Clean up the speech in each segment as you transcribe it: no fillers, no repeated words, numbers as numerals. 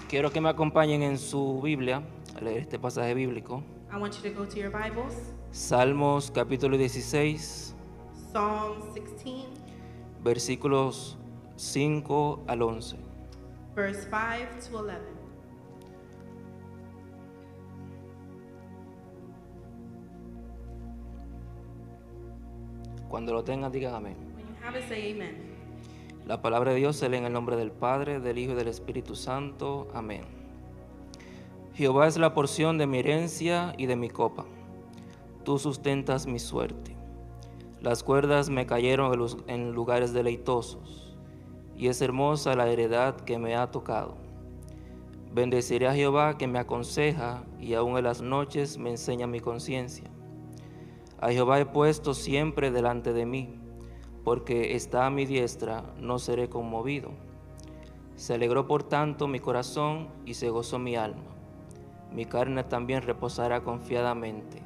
Quiero que me acompañen en su Biblia a leer este pasaje bíblico. I want you to go to your Bibles, Salmos capítulo 16, Psalm 16, versículos 5 al 11. verse 5 to 11. Cuando lo tengan, digan amén. When you have it, say amen. La palabra de Dios se lee en el nombre del Padre, del Hijo y del Espíritu Santo. Amén. Jehová es la porción de mi herencia y de mi copa. Tú sustentas mi suerte. Las cuerdas me cayeron en lugares deleitosos, y es hermosa la heredad que me ha tocado. Bendeciré a Jehová que me aconseja, y aun en las noches me enseña mi conciencia. A Jehová he puesto siempre delante de mí, porque está a mi diestra, no seré conmovido. Se alegró por tanto mi corazón y se gozó mi alma. Mi carne también reposará confiadamente,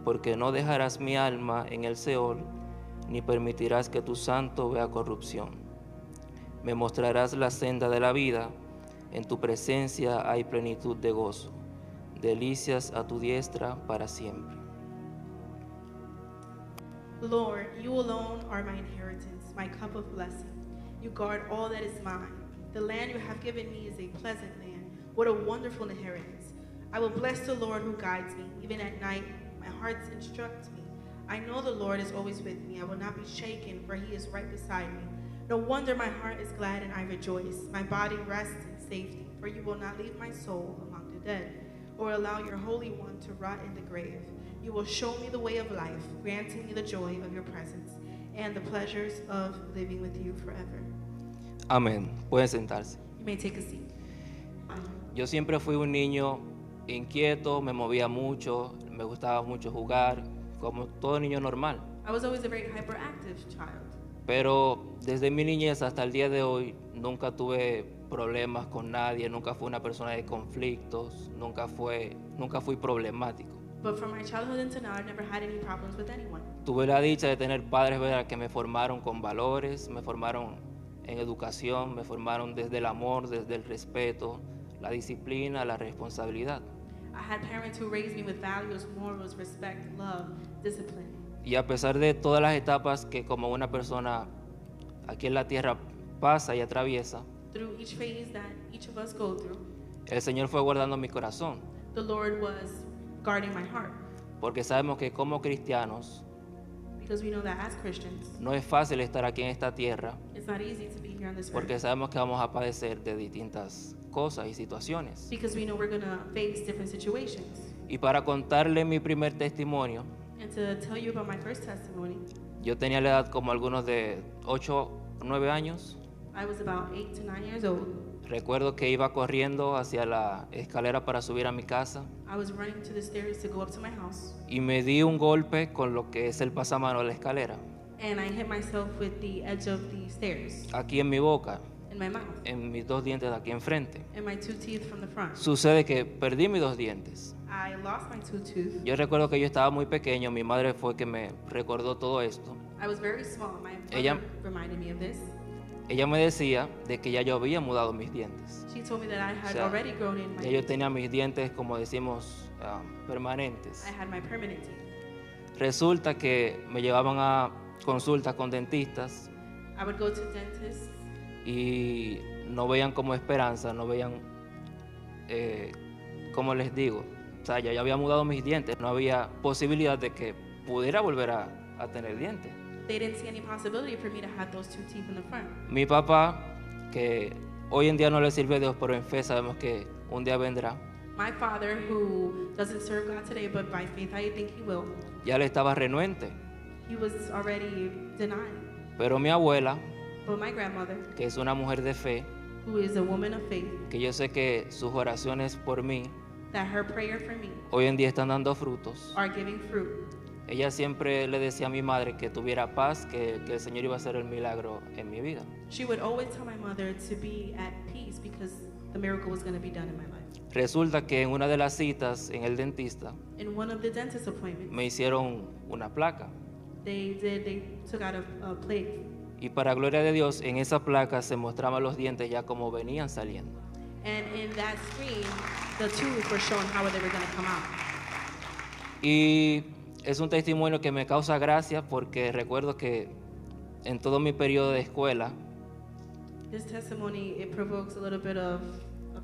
porque no dejarás mi alma en el Seol, ni permitirás que tu santo vea corrupción. Me mostrarás la senda de la vida, en tu presencia hay plenitud de gozo, delicias a tu diestra para siempre. Lord, you alone are my inheritance, my cup of blessing. You guard all that is mine. The land you have given me is a pleasant land. What a wonderful inheritance. I will bless the Lord who guides me. Even at night, my heart instructs me. I know the Lord is always with me. I will not be shaken, for he is right beside me. No wonder my heart is glad and I rejoice. My body rests in safety, for you will not leave my soul among the dead, or allow your Holy One to rot in the grave. You will show me the way of life, granting me the joy of your presence and the pleasures of living with you forever. Amén. Pueden sentarse. You may take a seat. Yo siempre fui un niño inquieto, me movía mucho, me gustaba mucho jugar, como todo niño normal. I was always a very hyperactive child, Pero desde mi niñez hasta el día de hoy nunca tuve problemas con nadie, nunca fui una persona de conflictos, nunca fui problemático. but from my childhood until now, I've never had any problems with anyone. Tuve la dicha de tener padres, ¿verdad?, que me formaron con valores, me formaron en educación, me formaron desde el amor, desde el respeto, la disciplina, la responsabilidad. I had parents who raised me with values, morals, respect, love, discipline. Y a pesar de todas las etapas que como una persona aquí en la tierra pasa y atraviesa, Through each phase that each of us go through, el Señor fue guardando mi corazón, the Lord was guarding my heart. porque sabemos que como cristianos Because we know that as Christians, no es fácil estar aquí en esta tierra, it's not easy to be here on this porque earth. sabemos que vamos a padecer de distintas cosas y situaciones. Because we know we're going to face different situations. Y para contarle mi primer testimonio, And to tell you about my first testimony, yo tenía la edad como algunos de 8 o 9 años. I was about 8 to 9 years old. Recuerdo que iba corriendo hacia la escalera para subir a mi casa I was running to the stairs to go up to my house, y me di un golpe con lo que es el pasamano de la escalera, and I hit myself with the edge of the stairs aquí en mi boca, in my mouth, en mis 2 dientes de aquí enfrente. and my 2 teeth from the front. Sucede que perdí mis 2 dientes. I lost my 2 tooth. Yo recuerdo que yo estaba muy pequeño, mi madre fue que me recordó todo esto. I was very small. My Ella- mother reminded me of this. Ella me decía de que ya yo había mudado mis dientes. She told me that I had O sea, already grown in my Ya yo tenía mis dientes, como decimos, permanentes. I had my permanent teeth. Resulta que me llevaban a consultas con dentistas I would go to dentists, y no veían como esperanza, no veían, ¿cómo les digo? O sea, ya yo había mudado mis dientes, no había posibilidad de que pudiera volver a tener dientes. they didn't see any possibility for me to have those 2 teeth in the front. Mi papá, que hoy en día no le sirve a Dios, pero en fe sabemos que un día vendrá, My father, who doesn't serve God today, but by faith I think he will, ya le estaba renuente. he was already denying. Pero mi abuela, But my grandmother, que es una mujer de fe, who is a woman of faith, que yo sé que sus oraciones por mí that her prayer for me hoy en día están dando frutos. are giving fruit. Ella siempre le decía a mi madre que tuviera paz, que el Señor iba a hacer el milagro en mi vida. She would always tell my mother to be at peace because the miracle was going to be done in my life. Resulta que en una de las citas en el dentista In one of the dentist appointments, me hicieron una placa. they took out a plate, Y para gloria de Dios, en esa placa se mostraban los dientes ya como venían saliendo. And in that screen, the tubes were showing how they were going to come out. Y es un testimonio que me causa gracia porque recuerdo que en todo mi periodo de escuela, This testimony, it provokes a little bit of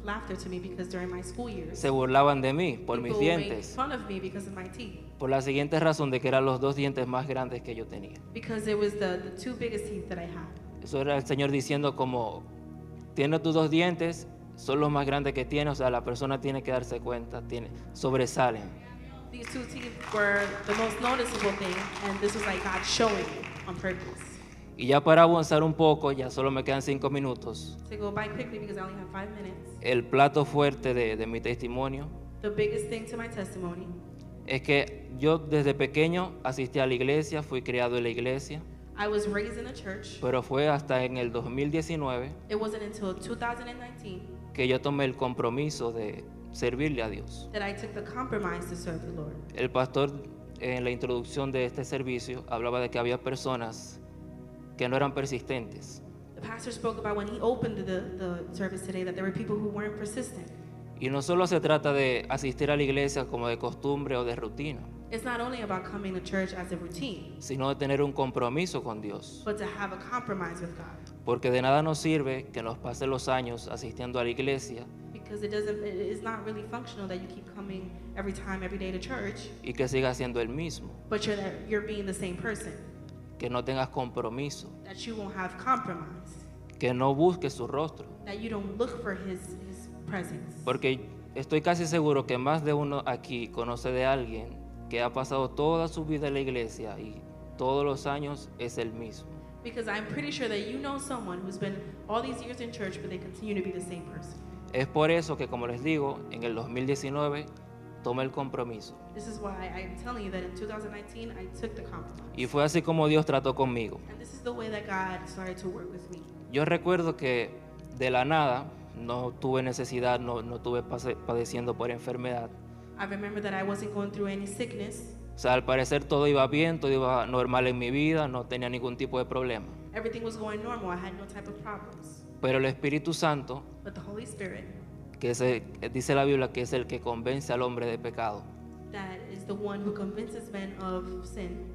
laughter to me because during my school years, se burlaban de mí por mis people made dientes, fun of me because of my teeth. por la siguiente razón de que eran los 2 dientes más grandes que yo tenía. Because it was the two biggest teeth that I had. Eso era el Señor diciendo como, tienes tus 2 dientes, son los más grandes que tienes, o sea, la persona tiene que darse cuenta, sobresalen. These two teeth were the most noticeable thing, and this was like God showing it on purpose. Y ya para avanzar un poco, ya solo me quedan 5 minutos, To go by quickly because I only have 5 minutes. el plato fuerte de mi testimonio The biggest thing to my testimony es que yo desde pequeño asistí a la iglesia, fui criado en la iglesia, I was raised in a church. pero fue hasta en el 2019 It wasn't until 2019 que yo tomé el compromiso de servirle a Dios. that I took the compromise to serve the Lord. El pastor en la introducción de este servicio hablaba de que había personas que no eran persistentes. The pastor spoke about when he opened the service today that there were people who weren't persistent. Y no solo se trata de asistir a la iglesia como de costumbre o de rutina, It's not only about coming to church as a routine, sino de tener un compromiso con Dios. but to have a compromise with God. Porque de nada nos sirve que nos pasen los años asistiendo a la iglesia Because it's not really functional that you keep coming every time, every day to church, y que sigas siendo el mismo, but you're being the same person, que no tengas compromiso, that you won't have compromise, que no busques su rostro. that you don't look for his presence. Porque estoy casi seguro que más de uno aquí conoce de alguien que ha pasado toda su vida en la iglesia y todos los años es el mismo. Because I'm pretty sure that you know someone who's been all these years in church, but they continue to be the same person. Es por eso que, como les digo, en el 2019 tomé el compromiso. This is why I'm telling you that in 2019, I took the compromise. Y fue así como Dios trató conmigo. And this is the way that God started to work with me. Yo recuerdo que de la nada no tuve necesidad, no tuve padeciendo por enfermedad. I remember that I wasn't going through any sickness. O sea, al parecer todo iba bien, todo iba normal en mi vida, no tenía ningún tipo de problema. Everything was going normal. I had no type of problems. Pero el Espíritu Santo, But the Holy Spirit, dice la Biblia que es el que convence al hombre de pecado, that is the one who convinces men of sin,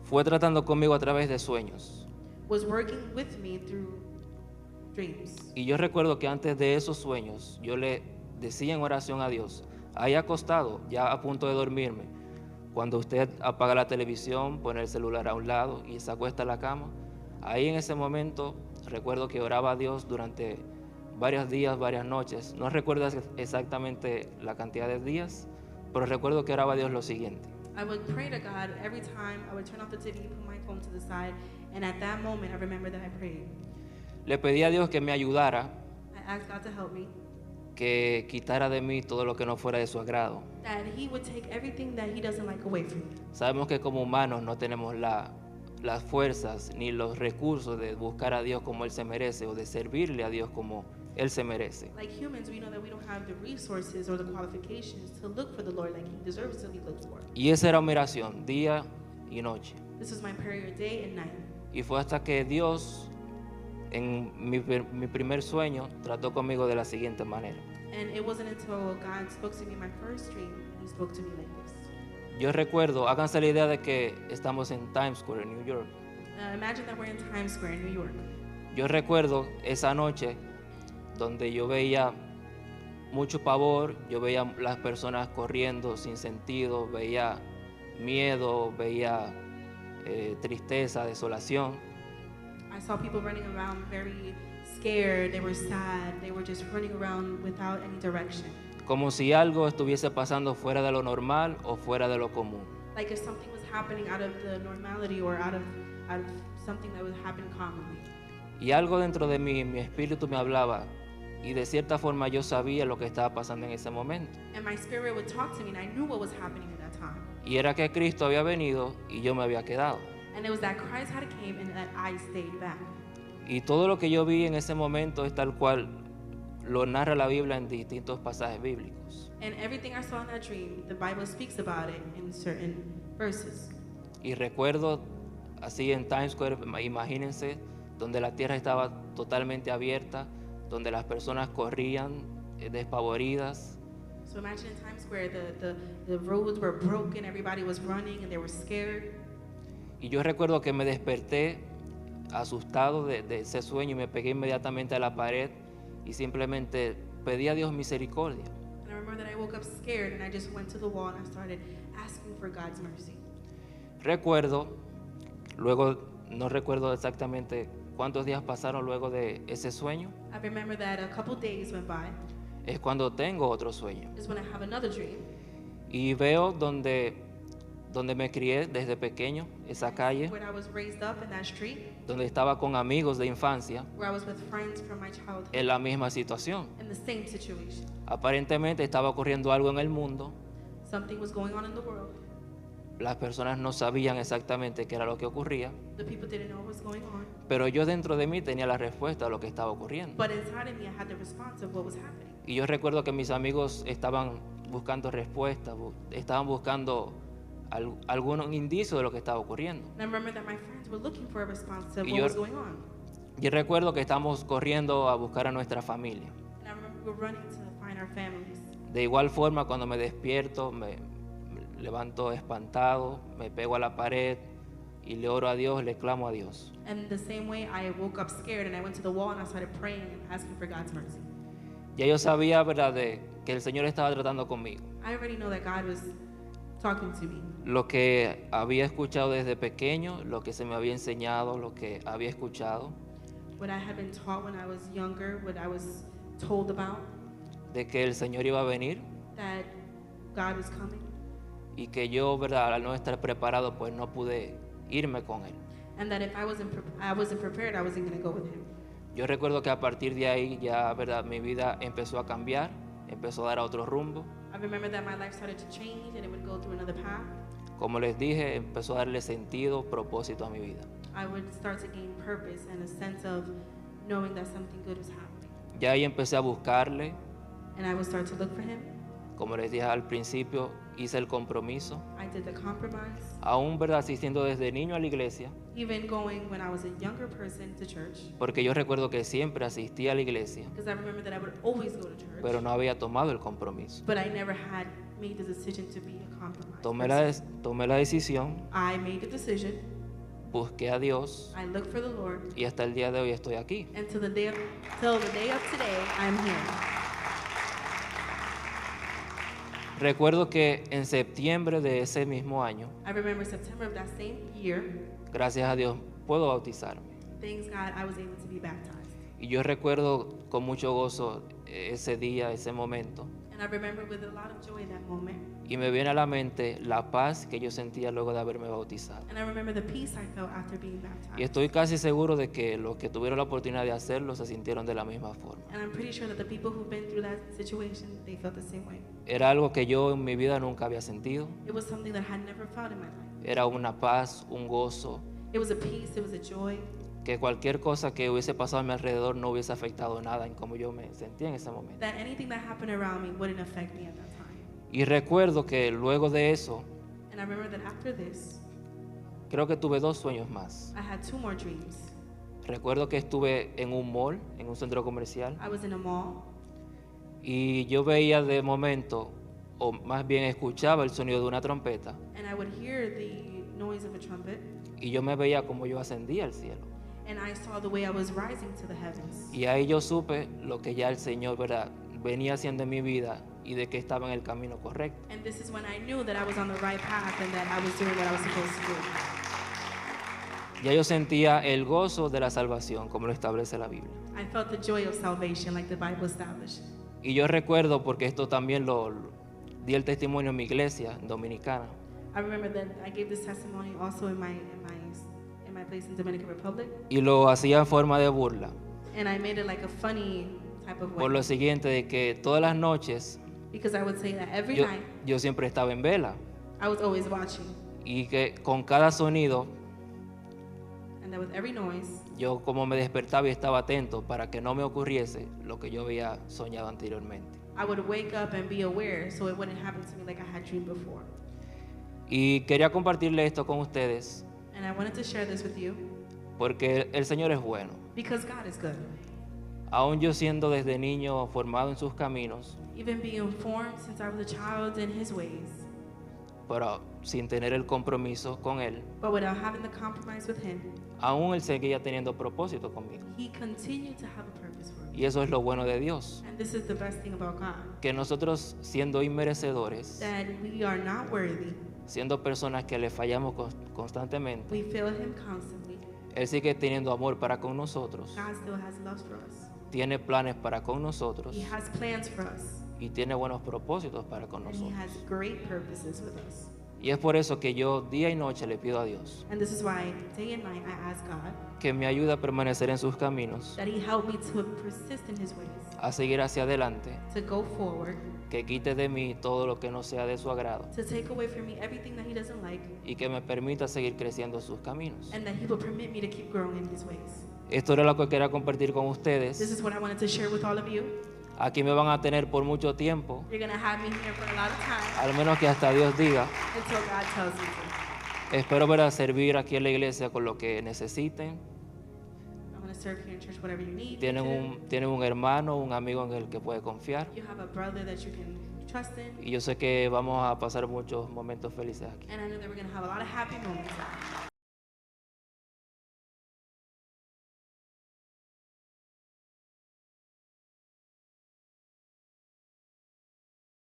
fue tratando conmigo a través de sueños. was working with me through dreams. Y yo recuerdo que antes de esos sueños, yo le decía en oración a Dios, ahí acostado, ya a punto de dormirme, cuando usted apaga la televisión, pone el celular a un lado y se acuesta en la cama, ahí en ese momento recuerdo que oraba a Dios durante varios días, varias noches. No recuerdo exactamente la cantidad de días, pero recuerdo que oraba a Dios lo siguiente. I would pray to God every time. I would turn off the TV, put my phone to the side, and at that moment, I remember that I prayed. Le pedí a Dios que me ayudara, I asked God to help me, que quitara de mí todo lo que no fuera de su agrado. that He would take everything that He doesn't like away from me. Sabemos que como humanos no tenemos las fuerzas ni los recursos de buscar a Dios como Él se merece o de servirle a Dios como Él se merece. Like humans, we know that we don't have the resources or the qualifications to look for the Lord like He deserves to be looked for. Y esa era mi oración, día y noche. This is my prayer day and night. Y fue hasta que Dios, en mi primer sueño, trató conmigo de la siguiente manera. And it wasn't until God spoke to me in my first dream, He spoke to me like this. Yo recuerdo, háganse la idea de que estamos en Times Square, en New York. Imagine that we're in Times Square in New York. Yo recuerdo esa noche donde yo veía mucho pavor, yo veía las personas corriendo sin sentido, veía miedo, veía tristeza, desolación. I saw people running around very scared. They were sad. They were just running around without any direction. Como si algo estuviese pasando fuera de lo normal o fuera de lo común. Like if something was happening out of the normality or out of something that was happening commonly. Y algo dentro de mí, mi espíritu me hablaba, y de cierta forma yo sabía lo que estaba pasando en ese momento. And my spirit would talk to me, and I knew what was happening at that time. Y era que Cristo había venido y yo me había quedado. And it was that Christ had came and that I stayed back. Y todo lo que yo vi en ese momento es tal cual lo narra la Biblia en distintos pasajes bíblicos. And everything I saw in that dream, the Bible speaks about it in certain verses. Y recuerdo así en Times Square, imagínense, donde la tierra estaba totalmente abierta, donde las personas corrían despavoridas. So imagine in Times Square, the roads were broken, everybody was running and they were scared. Y yo recuerdo que me desperté asustado de ese sueño y me pegué inmediatamente a la pared y simplemente pedí a Dios misericordia. And I remember that I woke up scared and I just went to the wall and I started asking for God's mercy. Recuerdo, luego no recuerdo exactamente cuántos días pasaron luego de ese sueño, I remember that a couple days went by. es cuando tengo otro sueño Is when I have another dream. y veo donde me crié desde pequeño, esa calle, Where I was raised up in that street, donde estaba con amigos de infancia, where I was with friends from my childhood en la misma situación. in the same situation. Aparentemente estaba ocurriendo algo en el mundo, Something was going on in the world. las personas no sabían exactamente qué era lo que ocurría, The people didn't know what was going on. pero yo dentro de mí tenía la respuesta a lo que estaba ocurriendo. But inside of me, I had the response of what was happening. Y yo recuerdo que mis amigos estaban buscando respuestas, estaban buscando algún indicio de lo que estaba ocurriendo. And I remember that my friends were looking for a response to Y what yo- was going on. Y recuerdo que estamos corriendo a buscar a nuestra familia. And I remember we were running to find our families. De igual forma, cuando me despierto, me levanto espantado, me pego a la pared y le oro a Dios, le clamo a Dios. And the same way, I woke up scared and I went to the wall and I started praying and asking for God's mercy. Ya yo sabía, ¿verdad?, de que el Señor estaba tratando conmigo. I already know that God was talking to me. Lo que había escuchado desde pequeño, lo que se me había enseñado, lo que había escuchado, What I had been taught when I was younger, what I was told about, de que el Señor iba a venir that God was coming, y que yo, ¿verdad?, al no estar preparado, pues no pude irme con Él. and that if I wasn't prepared, I wasn't going to go with Him. Yo recuerdo que a partir de ahí ya, ¿verdad?, mi vida empezó a cambiar, empezó a dar a otro rumbo. I remember that my life started to change and it would go through another path. Como les dije, empezó a darle sentido, propósito a mi vida. I would start to gain purpose and a sense of knowing that something good was happening. Ya ahí empecé a buscarle, And I would start to look for Him. como les dije al principio, hice el compromiso, I did the compromise, aún, ¿verdad?, asistiendo desde niño a la iglesia, even going when I was a younger person to church, porque yo recuerdo que siempre asistía a la iglesia, because I remember that I would always go to church, pero no había tomado el compromiso. but I never had made the decision to be a compromise Tomé la decisión, I made the decision, busqué a Dios I looked for the Lord, y hasta el día de hoy estoy aquí. and till the day of today, I'm here. Recuerdo que en septiembre de ese mismo año, I remember September of that same year, gracias a Dios, puedo bautizarme. thanks God, I was able to be baptized. Y yo recuerdo con mucho gozo ese día, ese momento. And I remember with a lot of joy that moment. Y me viene a la mente la paz que yo sentía luego de haberme bautizado. And I remember the peace I felt after being baptized. Y estoy casi seguro de que los que tuvieron la oportunidad de hacerlo se sintieron de la misma forma. And I'm pretty sure that the people who've been through that situation, they felt the same way. Era algo que yo en mi vida nunca había sentido. It was something that I had never felt in my life. Era una paz, un gozo, It was a peace, it was a joy, que cualquier cosa que hubiese pasado a mi alrededor no hubiese afectado nada en cómo yo me sentía en ese momento. that anything that happened around me wouldn't affect me at that time. Y recuerdo que luego de eso, And I remember that after this, creo que tuve 2 sueños más. I had 2 more dreams. Recuerdo que estuve en un mall, en un centro comercial, I was in a mall, y yo veía de momento, o más bien escuchaba el sonido de una trompeta, and I would hear the noise of a trumpet, y yo me veía como yo ascendía al cielo. and I saw the way I was rising to the heavens. Y ahí yo supe lo que ya el Señor, ¿verdad?, venía haciendo en mi vida y de que estaba en el camino correcto. And this is when I knew that I was on the right path and that I was doing what I was supposed to do. Ya yo sentía el gozo de la salvación, como lo establece la Biblia. I felt the joy of salvation like the Bible established. Y yo recuerdo, porque esto también lo di el testimonio en mi iglesia dominicana, I remember that I gave this testimony also in my place in Dominican Republic, y lo hacía en forma de burla, and I made it like a funny type of por way, lo siguiente, de que todas las noches because I would say that every yo, night yo siempre estaba en vela, I was always watching, y que con cada sonido and that with every noise yo como me despertaba y estaba atento para que no me ocurriese lo que yo había soñado anteriormente. I would wake up and be aware so it wouldn't happen to me like I had dreamed before. Y quería compartirle esto con ustedes And I wanted to share this with you porque el Señor es bueno. because God is good. Aún yo siendo desde niño formado en sus caminos, even being formed since I was a child in his ways, pero sin tener el compromiso con Él, but without having the compromise with him, aún Él seguía teniendo propósito conmigo. he continued to have a purpose for me. Y eso es lo bueno de Dios, And this is the best thing about God, que nosotros siendo inmerecedores, that we are not worthy. siendo personas que le fallamos constantemente, We fail him constantly. Él sigue teniendo amor para con nosotros, God still has love for us. tiene planes para con nosotros He has plans for us. y tiene buenos propósitos para con And he nosotros. has great purposes with us. Y es por eso que yo día y noche le pido a Dios And this is why day and night I ask God que me ayude a permanecer en sus caminos, that he help me to persist in his ways, a seguir hacia adelante, to go forward, que quite de mí todo lo que no sea de su agrado to take away from me everything that he doesn't like, y que me permita seguir creciendo en sus caminos. and that he will permit me to keep growing in his ways. Esto era lo que quería compartir con This ustedes. is what I wanted to share with all of you. Aquí me van a tener por mucho tiempo, You're going to have me here for a lot of time al menos que hasta Dios diga. until God tells me to. Espero ver a servir aquí en la iglesia con lo que necesiten. I'm going to serve here in church whatever you need. Tienen un hermano, un amigo en el que puede confiar. You have a brother that you can trust in. Y yo sé que vamos a pasar muchos momentos felices aquí. And I know that we're going to have a lot of happy moments.